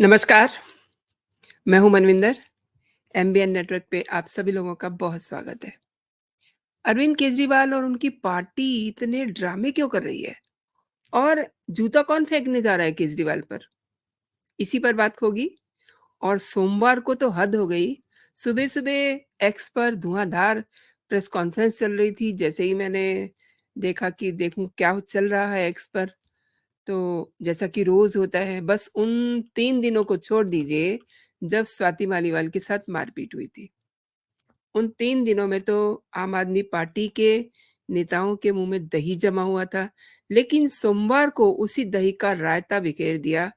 नमस्कार, मैं हूँ मनविंदर। एमबीएन नेटवर्क पे आप सभी लोगों का बहुत स्वागत है। अरविंद केजरीवाल और उनकी पार्टी इतने ड्रामे क्यों कर रही है? और जूता कौन फेंकने जा रहा है केजरीवाल पर? इसी पर बात होगी। और सोमवार को तो हद हो गई। सुबह-सुबह एक्स पर धुआंधार प्रेस कॉन्फ्रेंस चल रही थी। जैसे ही मैंने देखा कि देखूँ क्या चल रहा है एक्स पर, तो जैसा कि रोज़ होता है, बस उन 3 दिनों को छोड़ दीजिए, जब स्वाति मालीवाल के साथ मारपीट हुई थी। उन 3 दिनों में तो आम आदमी पार्टी के नेताओं के मुँह में दही जमा हुआ था, लेकिन सोमवार को उसी दही का रायता बिखेर दिया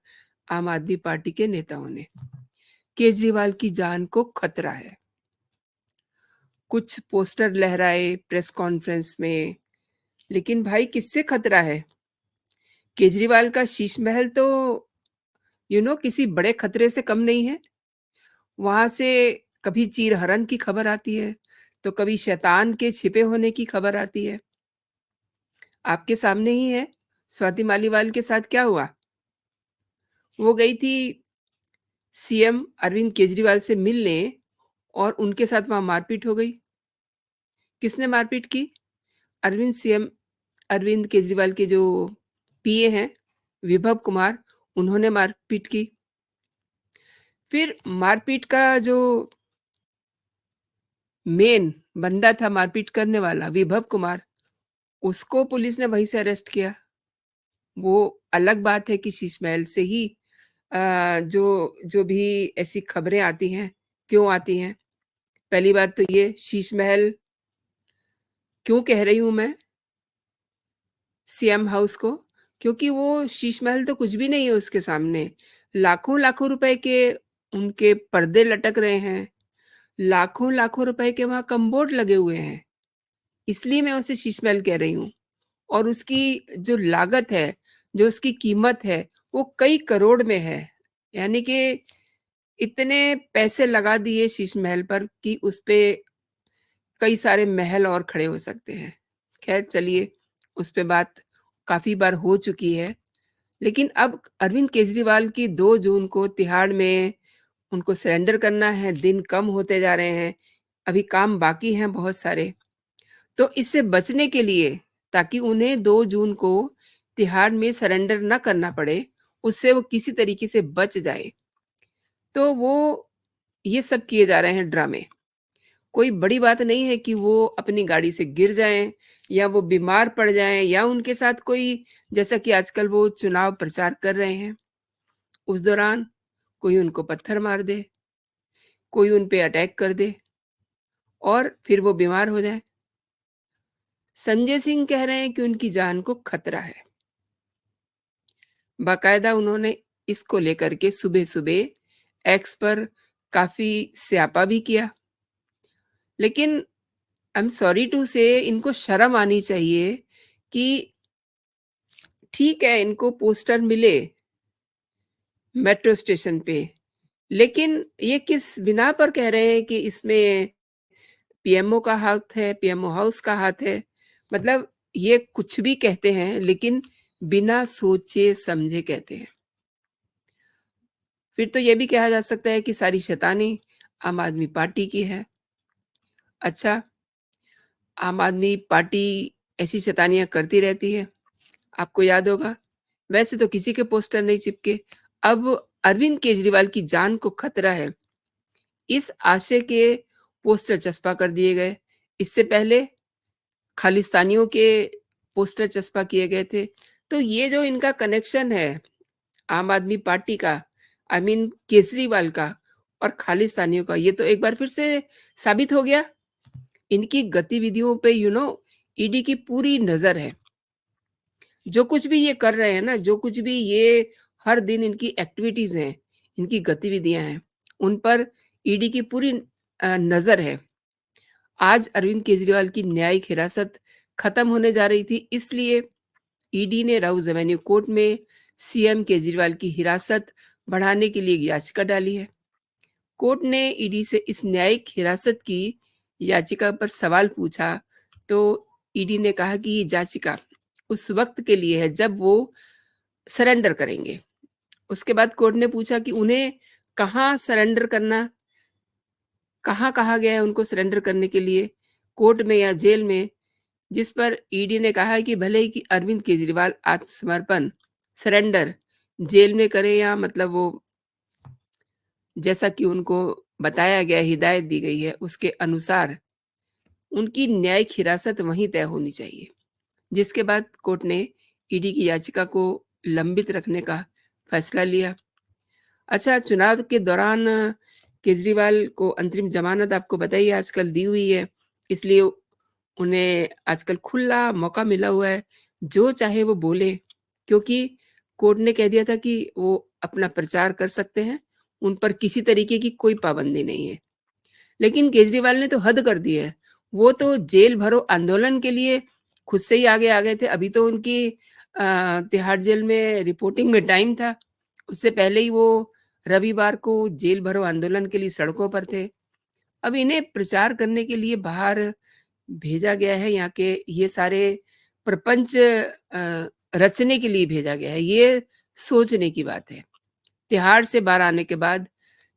आम आदमी पार्टी के नेताओं ने। केजरीवाल की जान को खतरा है। कुछ पोस्टर लहराए प्रेस कॉन्फ्रेंस में, लेकिन भाई किससे खतरा है? केजरीवाल का शीश महल तो किसी बड़े खतरे से कम नहीं है। वहाँ से कभी चीरहरण की खबर आती है, तो कभी शैतान के छिपे होने की खबर आती है। आपके सामने ही है, स्वाति मालीवाल के साथ क्या हुआ? वो गई थी सीएम अरविंद केजरीवाल से मिलने और उनके साथ वहाँ मारपीट हो गई। किसने मारपीट की? सीएम अरविंद केजरीवाल के जो पीए हैं, विभव कुमार, उन्होंने मारपीट की। फिर मारपीट का जो मेन बंदा था मारपीट करने वाला, विभव कुमार, उसको पुलिस ने वहीं से अरेस्ट किया। वो अलग बात है कि शीश महल से ही जो जो भी ऐसी खबरें आती हैं, क्यों आती हैं? पहली बात तो ये शीश महल क्यों कह रही हूँ मैं सीएम हाउस को? क्योंकि वो शीश महल तो कुछ भी नहीं है उसके सामने। लाखों-लाखों रुपए के उनके पर्दे लटक रहे हैं। लाखों-लाखों रुपए के वहाँ कमोड लगे हुए हैं। इसलिए मैं उसे शीश महल कह रही हूँ। और उसकी जो लागत है, जो उसकी कीमत है, वो कई करोड़ में है। यानी कि इतने पैसे लगा दिए शीश महल पर कि उसपे कई सारे महल और खड़े हो सकते हैं। ख़ैर चलिए, उस पे बात काफ़ी बार हो चुकी है। लेकिन अब अरविंद केजरीवाल की 2 जून को तिहाड़ में उनको सरेंडर करना है, दिन कम होते जा रहे हैं, अभी काम बाकी हैं बहुत सारे। तो इससे बचने के लिए ताकि उन्हें 2 जून को तिहाड़ में सरेंडर ना करना पड़े, उससे वो किसी तरीके से बच जाए, तो वो ये सब किए जा रहे हैं ड्रामे। कोई बड़ी बात नहीं है कि वो अपनी गाड़ी से गिर जाएँ या वो बीमार पड़ जाएँ या उनके साथ कोई जैसा कि आजकल वो चुनाव प्रचार कर रहे हैं, उस दौरान कोई उनको पत्थर मार दे, कोई उन पे अटैक कर दे और फिर वो बीमार हो जाएँ। संजय सिंह कह रहे हैं कि उनकी जान को खतरा है। बाकायदा उन्होंने इसको लेकर के सुबह-सुबह एक्स पर काफ़ी स्यापा भी किया। लेकिन आई एम सॉरी टू से इनको शर्म आनी चाहिए कि ठीक है, इनको पोस्टर मिले मेट्रो स्टेशन पे, लेकिन ये किस बिना पर कह रहे हैं कि इसमें पीएमओ का हाथ है, पीएमओ हाउस का हाथ है। मतलब ये कुछ भी कहते हैं, लेकिन बिना सोचे-समझे कहते हैं। फिर तो ये भी कहा जा सकता है कि सारी शैतानी आम आदमी पार्टी की है। अच्छा, आम आदमी पार्टी ऐसी शैतानियाँ करती रहती है, आपको याद होगा। वैसे तो किसी के पोस्टर नहीं चिपके। अब अरविंद केजरीवाल की जान को खतरा है, इस आशय के पोस्टर चस्पा कर दिए गए। इससे पहले खालिस्तानियों के पोस्टर चस्पा किए गए थे। तो ये जो इनका कनेक्शन है, आम आदमी पार्टी का, आई मीन केजरीवाल का और खालिस्तानियों का, ये तो एक बार फिर से साबित हो गया। इनकी गतिविधियों पे ईडी की पूरी नज़र है। जो कुछ भी ये कर रहे हैं ना, जो कुछ भी ये हर दिन इनकी एक्टिविटीज़ हैं, इनकी गतिविधियाँ हैं, उन पर ईडी की पूरी नज़र है। आज अरविंद केजरीवाल की न्यायिक हिरासत खत्म होने जा रही थी, इसलिए ईडी ने राउज़ एवेन्यू कोर्ट में सीएम केजरीवाल की हिरासत बढ़ाने के लिए एक याचिका डाली है। कोर्ट ने ईडी से इस न्यायिक हिरासत की याचिका पर सवाल पूछा, तो ईडी ने कहा कि ये याचिका उस वक़्त के लिए है जब वो सरेंडर करेंगे उसके बाद कोर्ट ने पूछा कि उन्हें कहाँ सरेंडर करना कहाँ कहा गया है उनको सरेंडर करने के लिए, कोर्ट में या जेल में? जिस पर ईडी ने कहा है कि भले ही कि अरविंद केजरीवाल आत्मसमर्पण, सरेंडर जेल में करें या मतलब वो जैसा कि उनको बताया गया, हिदायत दी गई है, उसके अनुसार उनकी न्यायिक हिरासत वहीं तय होनी चाहिए। जिसके बाद कोर्ट ने ईडी की याचिका को लंबित रखने का फैसला लिया। अच्छा, चुनाव के दौरान केजरीवाल को अंतरिम ज़मानत आपको पता ही है आजकल दी हुई है, इसलिए उन्हें आजकल खुला मौका मिला हुआ है, जो चाहे वो बोले, क्योंकि कोर्ट ने कह दिया था कि वो अपना प्रचार कर सकते हैं, उन पर किसी तरीके की कोई पाबंदी नहीं है। लेकिन केजरीवाल ने तो हद कर दी है, वो तो जेल भरो आंदोलन के लिए खुद से ही आगे आ गए थे। अभी तो उनकी तिहाड़ जेल में रिपोर्टिंग में टाइम था, उससे पहले ही वो रविवार को जेल भरो आंदोलन के लिए सड़कों पर थे। अब इन्हें प्रचार करने के लिए बाहर भेजा गया है, यहाँ के ये सारे प्रपंच रचने के लिए भेजा गया है, ये सोचने की बात है। तिहाड़ से बाहर आने के बाद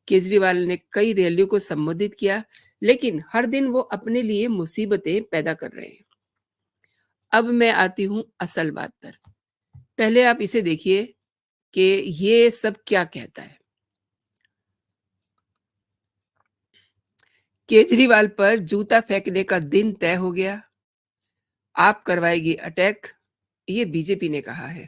केजरीवाल ने कई रैलियों को संबोधित किया, लेकिन हर दिन वो अपने लिए मुसीबतें पैदा कर रहे हैं। अब मैं आती हूँ असल बात पर। पहले आप इसे देखिए कि ये सब क्या कहता है। केजरीवाल पर जूता फेंकने का दिन तय हो गया, आप करवाएगी अटैक, ये बीजेपी ने कहा है।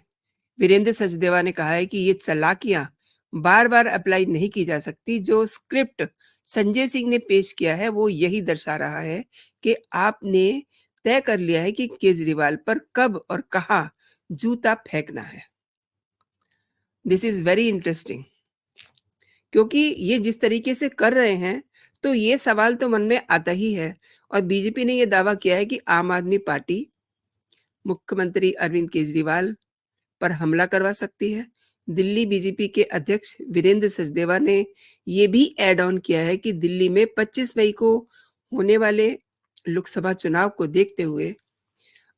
वीरेंद्र सचदेवा ने कहा है कि ये चालाकियां बार-बार अप्लाई नहीं की जा सकती। जो स्क्रिप्ट संजय सिंह ने पेश किया है, वो यही दर्शा रहा है कि आपने तय कर लिया है कि केजरीवाल पर कब और कहाँ जूता फेंकना है। दिस इज़ वेरी इंटरेस्टिंग, क्योंकि ये जिस तरीके से कर रहे हैं, तो ये सवाल तो मन में आता ही है और बीजेपी ने ये दावा किया है कि आम आदमी पार्टी मुख्यमंत्री अरविंद केजरीवाल पर हमला करवा सकती है। दिल्ली बीजेपी के अध्यक्ष वीरेंद्र सचदेवा ने ये भी ऐड ऑन किया है कि दिल्ली में 25 मई को होने वाले लोकसभा चुनाव को देखते हुए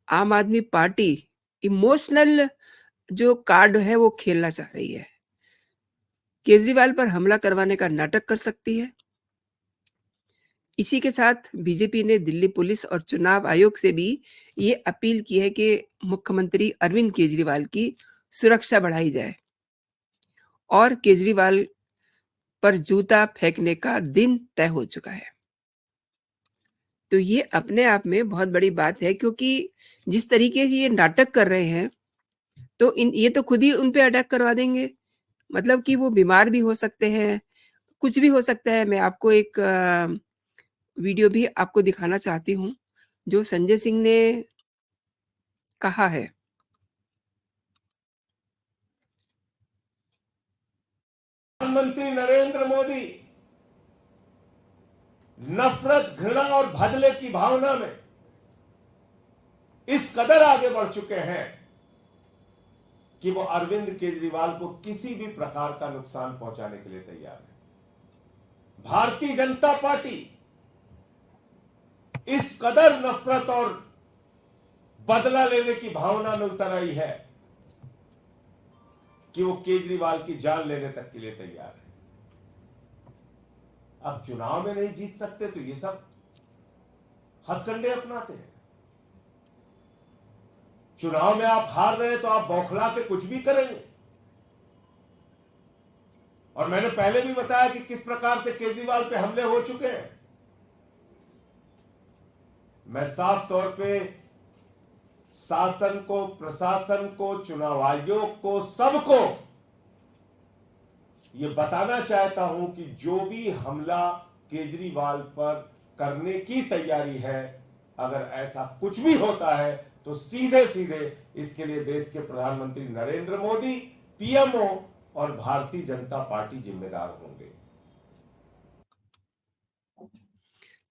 आम आदमी पार्टी इमोशनल जो कार्ड है वो खेलना चाह रही है। केजरीवाल पर हमला करवाने का नाटक कर सकती है। इसी के साथ बीजेपी ने दिल्ली पुलिस और चुनाव आयोग से भी ये अपील की है कि मुख्यमंत्री अरविंद केजरीवाल की सुरक्षा बढ़ाई जाए और केजरीवाल पर जूता फेंकने का दिन तय हो चुका है। तो ये अपने आप में बहुत बड़ी बात है, क्योंकि जिस तरीके से ये नाटक कर रहे हैं, तो इन ये तो खुद ही उन पे अटैक करवा देंगे। मतलब कि वो बीमार भी हो सकते हैं, कुछ भी हो सकता है। मैं आपको एक वीडियो भी आपको दिखाना चाहती हूँ, जो संजय सिंह ने कहा है। प्रधानमंत्री नरेंद्र मोदी नफरत, घृणा और बदले की भावना में इस कदर आगे बढ़ चुके हैं कि वो अरविंद केजरीवाल को किसी भी प्रकार का नुकसान पहुंचाने के लिए तैयार है। भारतीय जनता पार्टी इस कदर नफरत और बदला लेने की भावना में उतर आई है कि वो केजरीवाल की जान लेने तक के लिए तैयार है। अब चुनाव में नहीं जीत सकते तो ये सब हथकंडे अपनाते हैं। चुनाव में आप हार रहे हैं तो आप बौखला के कुछ भी करेंगे। और मैंने पहले भी बताया कि किस प्रकार से केजरीवाल पे हमले हो चुके हैं। मैं साफ तौर पे शासन को, प्रशासन को, चुनाव आयोग को, सबको ये बताना चाहता हूं कि जो भी हमला केजरीवाल पर करने की तैयारी है, अगर ऐसा कुछ भी होता है तो सीधे सीधे इसके लिए देश के प्रधानमंत्री नरेंद्र मोदी, पीएमओ और भारतीय जनता पार्टी जिम्मेदार होंगे।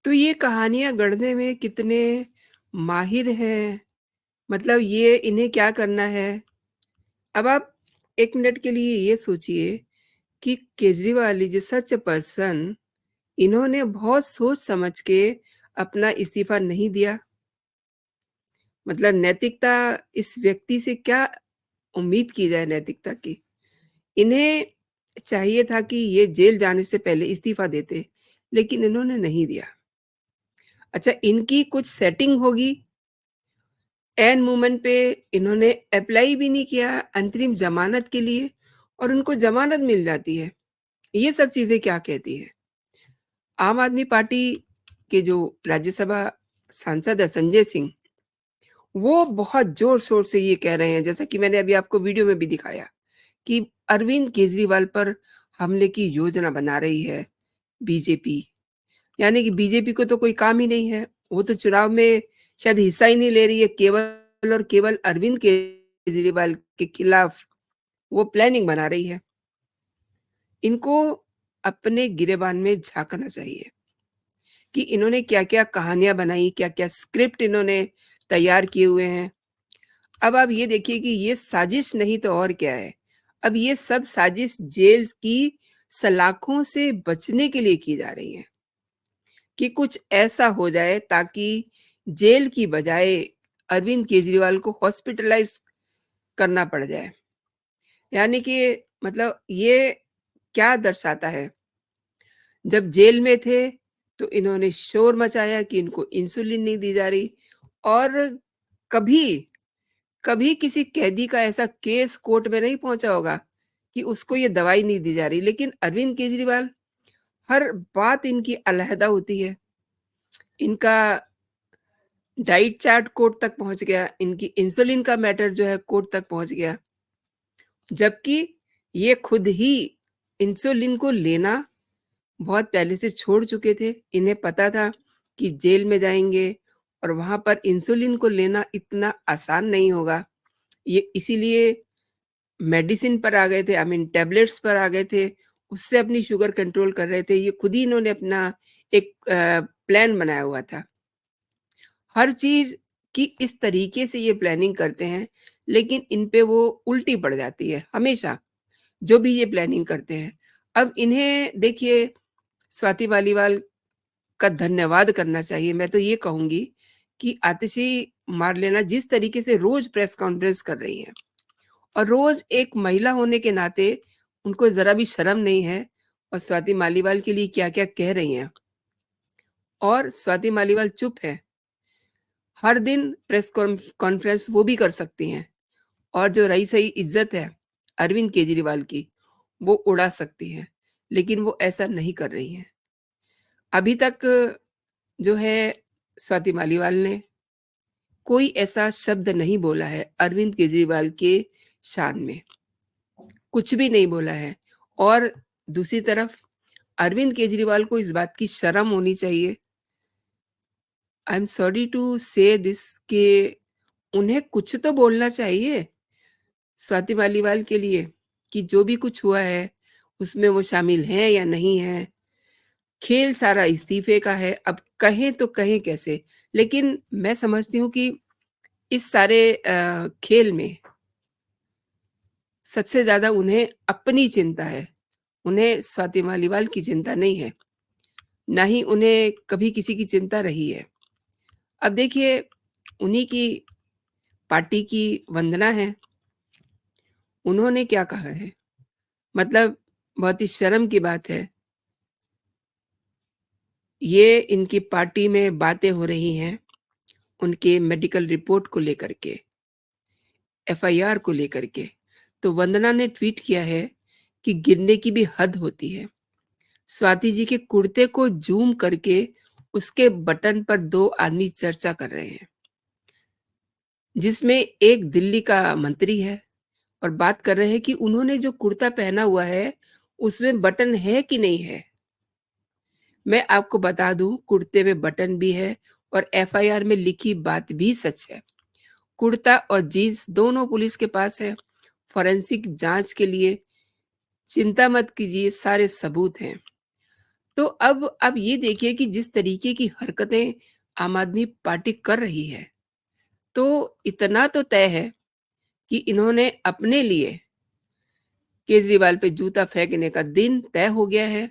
तो ये कहानियाँ गढ़ने में कितने माहिर हैं, मतलब ये इन्हें क्या करना है। अब आप 1 मिनट के लिए ये सोचिए कि Kejriwal is such a person, इन्होंने बहुत सोच समझ के अपना इस्तीफ़ा नहीं दिया। मतलब नैतिकता, इस व्यक्ति से क्या उम्मीद की जाए नैतिकता की? इन्हें चाहिए था कि ये जेल जाने से पहले इस्तीफ़ा देते, लेकिन इन्होंने नहीं दिया। अच्छा, इनकी कुछ सेटिंग होगी, ऐन मोमेंट पे इन्होंने अप्लाई भी नहीं किया अंतरिम ज़मानत के लिए और उनको ज़मानत मिल जाती है। ये सब चीज़ें क्या कहती हैं? आम आदमी पार्टी के जो राज्यसभा सांसद है संजय सिंह, वो बहुत ज़ोर-शोर से ये कह रहे हैं, जैसा कि मैंने अभी आपको वीडियो में भी दिखाया, कि अरविंद केजरीवाल पर हमले की योजना बना रही है बीजेपी। यानी कि बीजेपी को तो कोई काम ही नहीं है, वो तो चुनाव में शायद हिस्सा ही नहीं ले रही है, केवल और केवल अरविंद केजरीवाल के खिलाफ वो प्लानिंग बना रही है। इनको अपने गिरेबान में झाँकना चाहिए कि इन्होंने क्या-क्या कहानियाँ बनाई, क्या-क्या स्क्रिप्ट इन्होंने तैयार किए हुए हैं। अब आप ये देखिए कि ये साजिश नहीं तो और क्या है। अब ये सब साजिश जेल की सलाखों से बचने के लिए की जा रही है कि कुछ ऐसा हो जाए ताकि जेल की बजाय अरविंद केजरीवाल को हॉस्पिटलाइज़ करना पड़ जाए। यानी कि मतलब ये क्या दर्शाता है, जब जेल में थे तो इन्होंने शोर मचाया कि इनको इंसुलिन नहीं दी जा रही और कभी कभी किसी कैदी का ऐसा केस कोर्ट में नहीं पहुंचा होगा कि उसको ये दवाई नहीं दी जा रही, लेकिन अरविंद केजरीवाल हर बात इनकी अलहदा होती है। इनका डाइट चार्ट कोर्ट तक पहुंच गया, इनकी इंसुलिन का मैटर जो है कोर्ट तक पहुंच गया, जबकि ये खुद ही इंसुलिन को लेना बहुत पहले से छोड़ चुके थे। इन्हें पता था कि जेल में जाएंगे और वहां पर इंसुलिन को लेना इतना आसान नहीं होगा। ये इसीलिए मेडिसिन पर आ गए थे, आई मीन टैबलेट्स पर आ गए थे, उससे अपनी शुगर कंट्रोल कर रहे थे। ये खुद ही इन्होंने अपना एक प्लान बनाया हुआ था। हर चीज़ की इस तरीके से ये प्लानिंग करते हैं, लेकिन इन पे वो उल्टी पड़ जाती है हमेशा, जो भी ये प्लानिंग करते हैं। अब इन्हें देखिए स्वाति मालीवाल का धन्यवाद करना चाहिए। मैं तो ये कहूँगी कि आतिशी मार्लेना जिस तरीके से रोज़ प्रेस कॉन्फ्रेंस कर रही हैं और रोज़ एक महिला होने के नाते उनको ज़रा भी शर्म नहीं है और स्वाति मालीवाल के लिए क्या-क्या कह रही हैं और स्वाति मालीवाल चुप है। हर दिन प्रेस कॉन्फ्रेंस वो भी कर सकती हैं और जो रही-सही इज़्ज़त है अरविंद केजरीवाल की, वो उड़ा सकती हैं, लेकिन वो ऐसा नहीं कर रही हैं। अभी तक जो है स्वाति मालीवाल ने कोई ऐसा शब्द नहीं बोला है अरविंद केजरीवाल के शान में, कुछ भी नहीं बोला है और दूसरी तरफ अरविंद केजरीवाल को इस बात की शर्म होनी चाहिए। आई एम सॉरी टू से दिस कि उन्हें कुछ तो बोलना चाहिए स्वाति मालीवाल के लिए कि जो भी कुछ हुआ है, उसमें वो शामिल हैं या नहीं हैं। खेल सारा इस्तीफ़े का है, अब कहें तो कहें कैसे? लेकिन मैं समझती हूँ कि इस सारे खेल में सबसे ज़्यादा उन्हें अपनी चिंता है, उन्हें स्वाति मालीवाल की चिंता नहीं है, ना ही उन्हें कभी किसी की चिंता रही है। अब देखिए उन्हीं की पार्टी की वंदना है, उन्होंने क्या कहा है? मतलब बहुत ही शर्म की बात है, ये इनकी पार्टी में बातें हो रही हैं, उनके मेडिकल रिपोर्ट को लेकर के, एफआईआर को लेकर के। तो वंदना ने ट्वीट किया है कि गिरने की भी हद होती है। स्वाति जी के कुर्ते को ज़ूम करके उसके बटन पर 2 आदमी चर्चा कर रहे हैं, जिसमें एक दिल्ली का मंत्री है और बात कर रहे हैं कि उन्होंने जो कुर्ता पहना हुआ है, उसमें बटन है कि नहीं है? मैं आपको बता दूँ कुर्ते में बटन भी है और एफआईआर में लिखी बात भी सच है। कुर्ता और जीन्स दोनों पुलिस के पास है, फोरेंसिक जाँच के लिए चिंता मत कीजिए, सारे सबूत हैं। तो अब आप ये देखिए कि जिस तरीके की हरकतें आम आदमी पार्टी कर रही है, तो इतना तो तय है कि इन्होंने अपने लिए केजरीवाल पे जूता फेंकने का दिन तय हो गया है।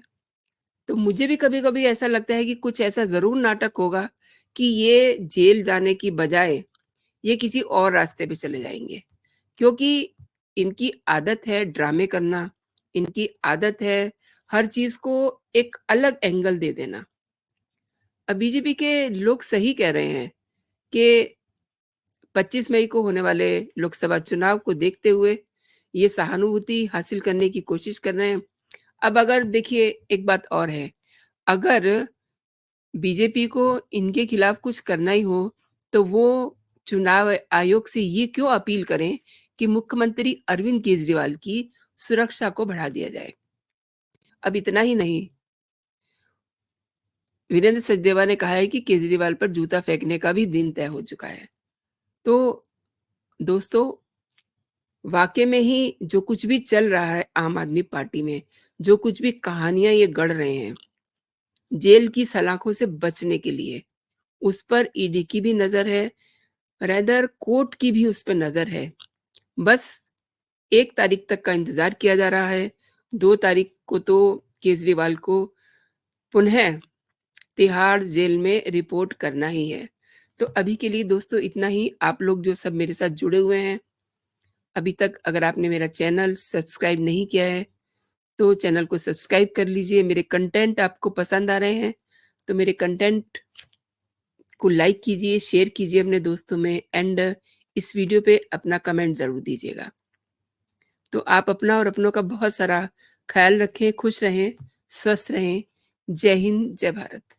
तो मुझे भी कभी-कभी ऐसा लगता है कि कुछ ऐसा ज़रूर नाटक होगा कि ये जेल जाने की बजाय ये किसी और रास्ते पे चले जाएँगे। क्योंकि इनकी आदत है ड्रामे करना, इनकी आदत है हर चीज़ को एक अलग एंगल दे देना। अब बीजेपी के लोग सही कह रहे हैं कि 25 मई को होने वाले लोकसभा चुनाव को देखते हुए ये सहानुभूति हासिल करने की कोशिश कर रहे हैं। अब अगर देखिए एक बात और है, अगर बीजेपी को इनके खिलाफ कुछ करना ही हो, तो वो चुनाव आयोग से ये क्यों अपील करें कि मुख्यमंत्री अरविंद केजरीवाल की सुरक्षा को बढ़ा दिया जाए। अब इतना ही नहीं, वीरेंद्र सचदेवा ने कहा है कि केजरीवाल पर जूता फेंकने का भी दिन तय हो चुका है। तो दोस्तों, वाक़ई में ही जो कुछ भी चल रहा है आम आदमी पार्टी में, जो कुछ भी कहानियाँ ये गढ़ रहे हैं, जेल की सलाखों से बचने के लिए, उस पर ईडी की भी नज़र है, रादर कोर्ट की भी उस पे नज़र है। बस 1 तारीख तक का इंतज़ार किया जा रहा है। 2 तारीख को तो केजरीवाल को पुनः तिहाड़ जेल में रिपोर्ट करना ही है। तो अभी के लिए दोस्तों इतना ही। आप लोग जो सब मेरे साथ जुड़े हुए हैं, अभी तक अगर आपने मेरा चैनल सब्सक्राइब नहीं किया है, तो चैनल को सब्सक्राइब कर लीजिए। मेरे कंटेंट आपको पसंद आ रहे हैं, तो मेरे कंटेंट को लाइक कीजिए, शेयर कीजिए अपने दोस्तों में एंड इस वीडियो पे अपना कमेंट ज़रूर दीजिएगा। तो आप अपना और अपनों का बहुत सारा ख़्याल रखें, खुश रहें, स्वस्थ रहें। जय हिंद, जय भारत।